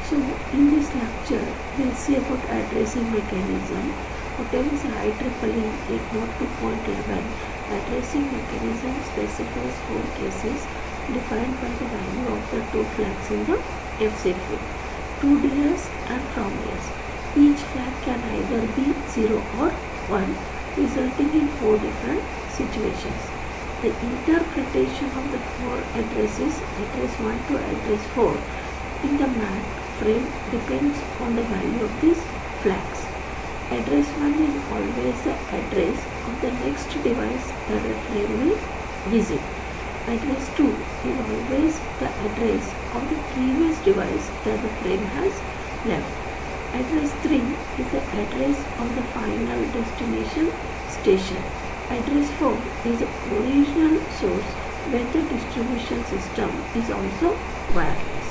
So in this lecture we'll see about addressing mechanism. Whatever is IEEE 802.11 addressing mechanism specifies 4 cases defined by the value of the 2 flags in the FCFU, to DS and from DS. Each flag can either be 0 or 1, resulting in 4 different situations. The interpretation of the 4 addresses, address 1 to address 4, in the MAC frame depends on the value of these flags. Address 1 is always the address of the next device that the frame will visit. Address 2 is always the address of the previous device that the frame has left. Address 3 is the address of the final destination station. Address 4 is the original source when the distribution system is also wireless.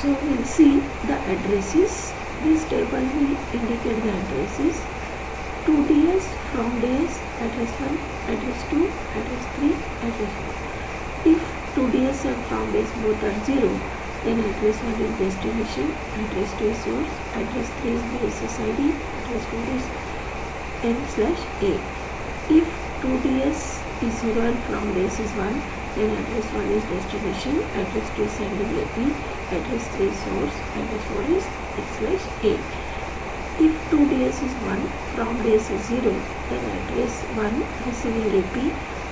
So we'll see the addresses. This table will indicate the addresses. To DS, from DS, address 1, address 2, address 3, address 4. If 2DS and from DS both are 0, then address 1 is destination, address 2 is source, address 3 is BSSID, address 4 is N/A. If 2DS is 0 and from DS is 1, then address 1 is destination, address 2 is sending AP, address 3 is source, address 4 is X/A. If 2DS is 1, from DS is 0, then address 1 receiving AP,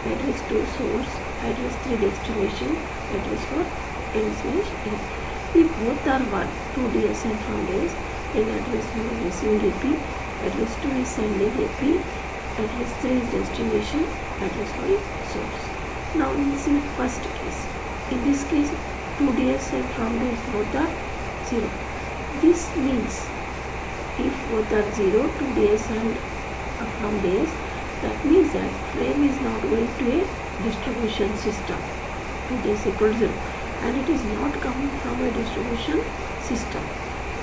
address 2 source, address 3 destination, address 4 N/A. If both are 1, 2DS and from DS, then address 1 is receiving AP, address 2 is sending AP, address 3 is destination, address 4 is source. Now we will see first case. In this case, 2DS and from DS both are 0. This means if both are 0, 2DS and from DS, that means that frame is not going to a distribution system. 2DS equals 0, and it is not coming from a distribution system.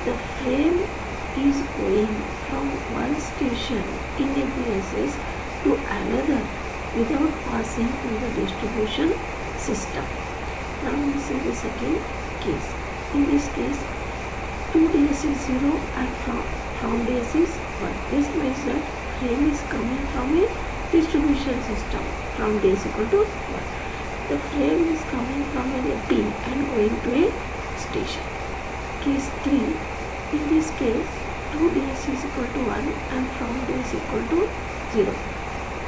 The frame is going from one station in a BSS to another without passing through the distribution system. Now we see the second case. In this case, 2DS is 0 and from DS is 1. This means that frame is coming from a distribution system from DS equal to 1. The frame is coming from an AP and going to a station. Case 3. In this case, 2DS is equal to 1 and from DS equal to 0.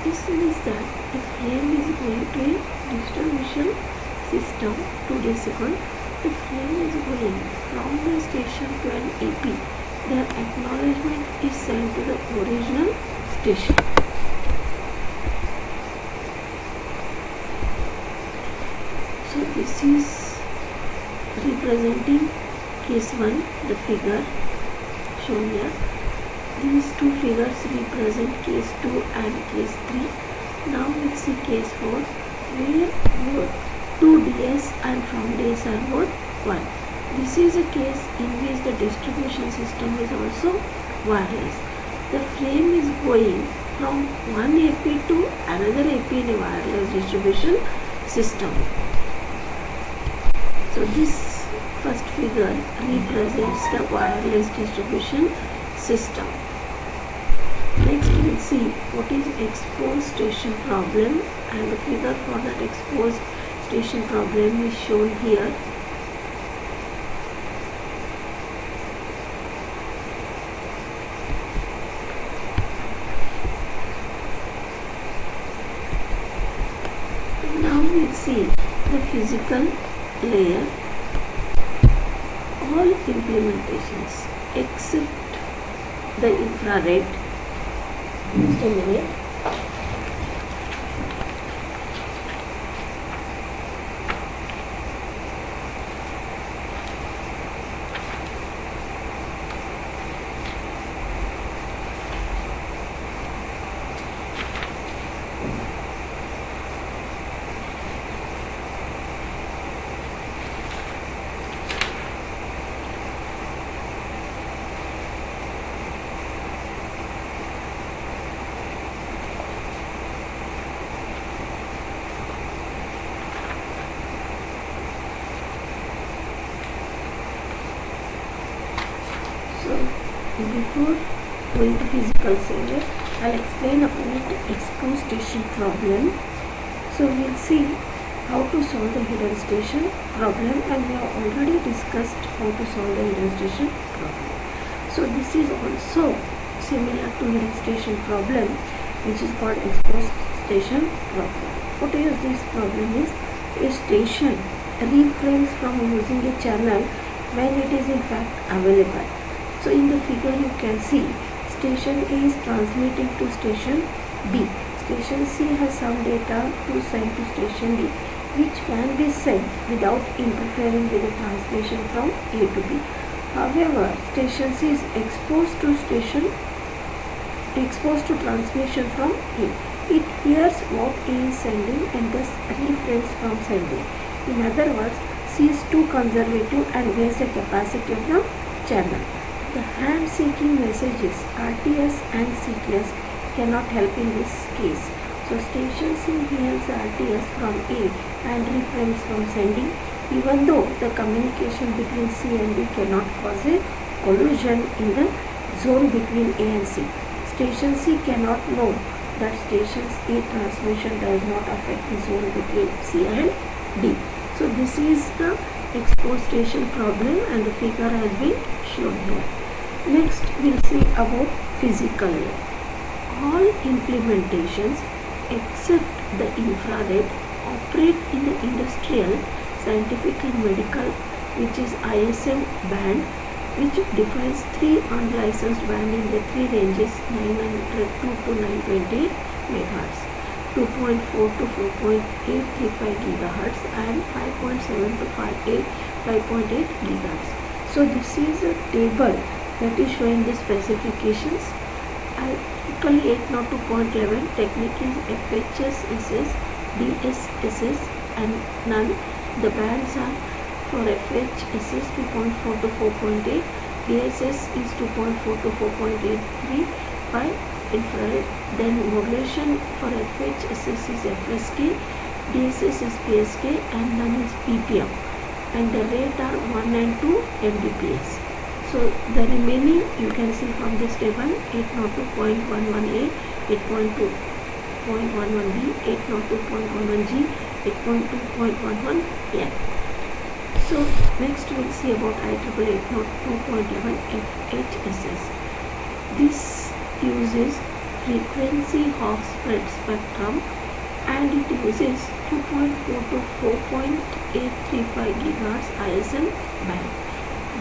This means that the frame is going to a distribution system, 2DS equal. The frame is going from the station to an AP. The acknowledgement is sent to the original station. So this is representing case 1, the figure shown here. These two figures represent case 2 and case 3. Now we'll see case 4, where both 2DS and from DS are both 1. This is a case in which the distribution system is also wireless. The frame is going from one AP to another AP in a wireless distribution system. So this first figure represents the wireless distribution system. Next we will see what is exposed station problem, and the figure for that exposed station problem is shown here. Now we will see the physical layer, all implementations except the infrared. Just a minute. before going to physical side, I'll explain about exposed station problem. So we'll see how to solve the hidden station problem, and we have already discussed how to solve the hidden station problem. So this is also similar to hidden station problem, which is called exposed station problem. What is this problem is, a station refrains from using a channel when it is in fact available. So in the figure you can see station A is transmitting to station B. Station C has some data to send to station D, which can be sent without interfering with the transmission from A to B. However, station C is exposed to transmission from A. It hears what A is sending and thus refrains from sending. In other words, C is too conservative and weighs the capacity of the channel. The hand-seeking messages RTS and CTS cannot help in this case. So station C hears the RTS from A and refrains from sending, even though the communication between C and D cannot cause a collision in the zone between A and C. Station C cannot know that station's A transmission does not affect the zone between C and D. So this is the exposed station problem, and the figure has been shown here. Next we'll see about physical layer. All implementations except the infrared operate in the industrial, scientific and medical, which is ISM band, which defines three unlicensed band in the three ranges 902 to 928 MHz, 2.4 to 4.835 GHz and 5.7 to 5.8 GHz. So this is a table that is showing the specifications. Article 802.11 technique is FHS, SS, DSSS and none. The bands are for FHSS 2.4 to 4.8, DSS is 2.4 to 4.83 by infrared. Then modulation for FHSS is FSK, DSS is PSK and none is PPM, and the rate are 1 and 2 Mbps. So the remaining you can see from this table: 802.11a, 8.2.11b, 802.11g, 8.2.11n. So next we will see about IEEE 802.11 FHSS. This uses frequency half spread spectrum, and it uses 2.4 to 4.835 GHz ISM band.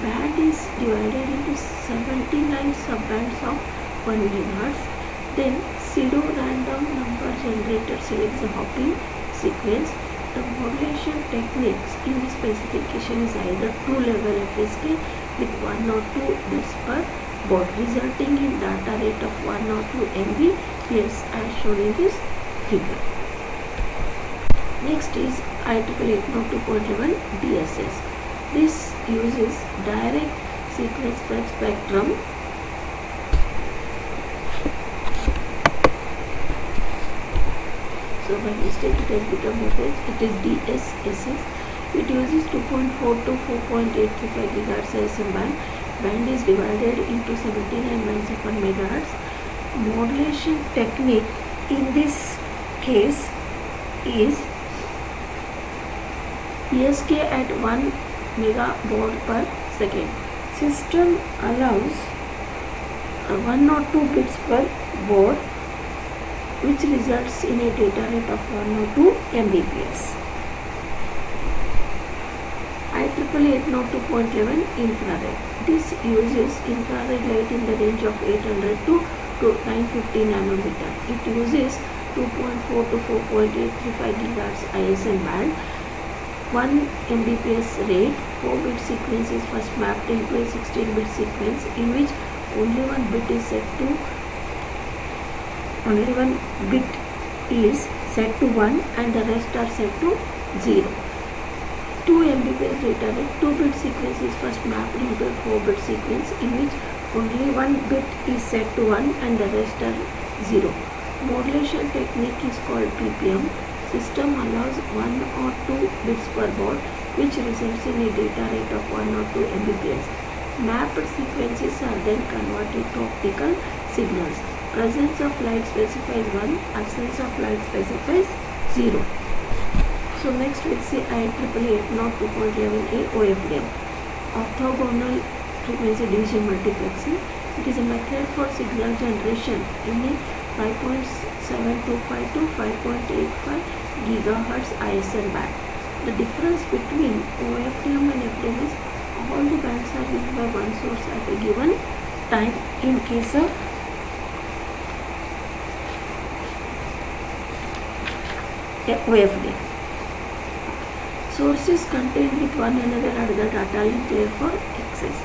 Band is divided into 79 subbands of 1 GHz. Then pseudo-random number generator selects the hopping sequence. The modulation techniques in the specification is either 2-level FSK with 1 or 2 bits per baud, resulting in data rate of 1 or 2 Mbps as shown in this figure. Next is IEEE 802.11 DSS. This uses direct sequence spread spectrum. So by mistake it has become it is DSSS. It uses 2.4 to 4.835 GHz ISM band. Band is divided into 79.97 MHz. Modulation technique in this case is PSK at 1 megabaud per second. System allows 1 or 2 bits per baud, which results in a data rate of 1 or 2 Mbps. IEEE 802.11 infrared. This uses infrared light in the range of 800 to 950 nanometer. It uses 2.4 to 4.835 GHz ISM band, 1 Mbps rate. 4-bit sequence is first mapped into a 16-bit sequence in which only one bit is set to 1 and the rest are set to 0. 2 Mbps data rate. 2-bit sequence is first mapped into a 4-bit sequence in which only one bit is set to 1 and the rest are 0. Modulation technique is called PPM. System allows 1 or 2 bits per baud, which results in a data rate of 1 or 2 Mbps. Mapped sequences are then converted to optical signals. Presence of light specifies 1, absence of light specifies 0. So next we'll see IEEE 802.11a OFDM, orthogonal frequency division multiplexing. It is a method for signal generation in the 5.725 to 5.85 GHz ISM band. The difference between OFDM and FDM is all the bands are used by one source at a given time. In case of OFDM, sources contained with one another are the data link layer for access.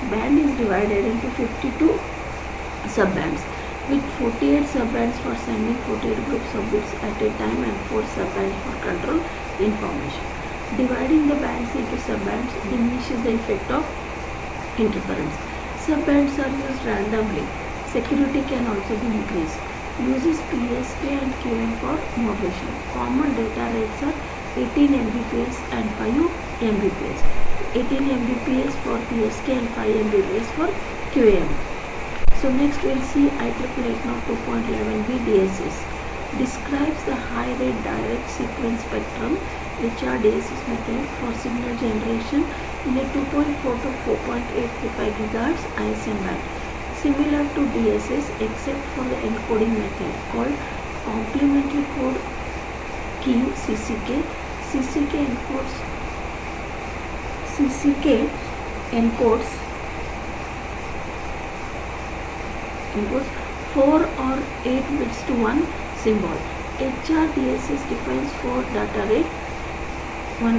Band is divided into 52 subbands with 48 subbands for sending 48 groups of bits at a time and 4 subbands for control information. Dividing the bands into subbands diminishes the effect of interference. Subbands are used randomly. Security can also be increased. Uses PSK and QM for modulation. Common data rates are 18 Mbps and 5 Mbps. 18 Mbps for PSK and 5 Mbps for QM. So next we'll see IEEE 802.11b DSS. Describes the high rate direct sequence spectrum HRDSS method for signal generation in a 2.4 to 4.835 GHz ISM band, similar to DSS except for the encoding method called complementary code key CCK. CCK encodes 4 or 8 bits to one symbol. HRDSS defines 4 data rate 1.1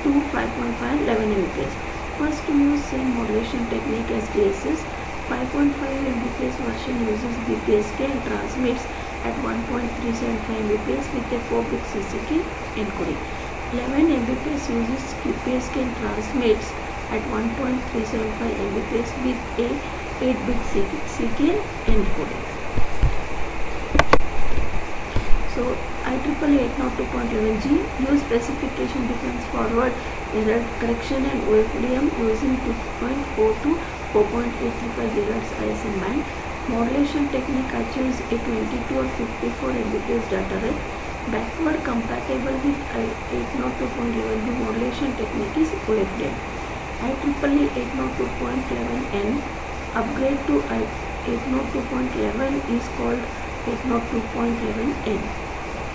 to 5.5 11 Mbps. First, to use same modulation technique as DSS. 5.5 Mbps version uses BPSK and transmits at 1.375 Mbps with a 4-bit CCK encoding. 11 Mbps uses QPSK and transmits at 1.375 Mbps with a 8-bit CK encoding. So IEEE 802.11g use specification defines forward error correction and OFDM using 2.4 to 4.835 GHz ISM band. Modulation technique achieves a 22 or 54 Mbps data rate. Backward compatible with 802.11b modulation technique is OFDM. IEEE 802.11n upgrade to 802.11 is called 802.11n.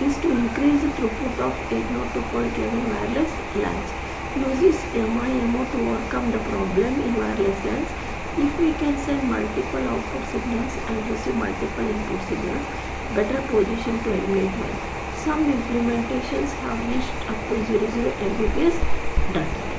Is to increase the throughput of 802.11 wireless LANs. Uses MIMO to overcome the problem in wireless LANs. If we can send multiple output signals and receive multiple input signals, better position to emulate well. Some implementations have reached up to 00 Mbps data.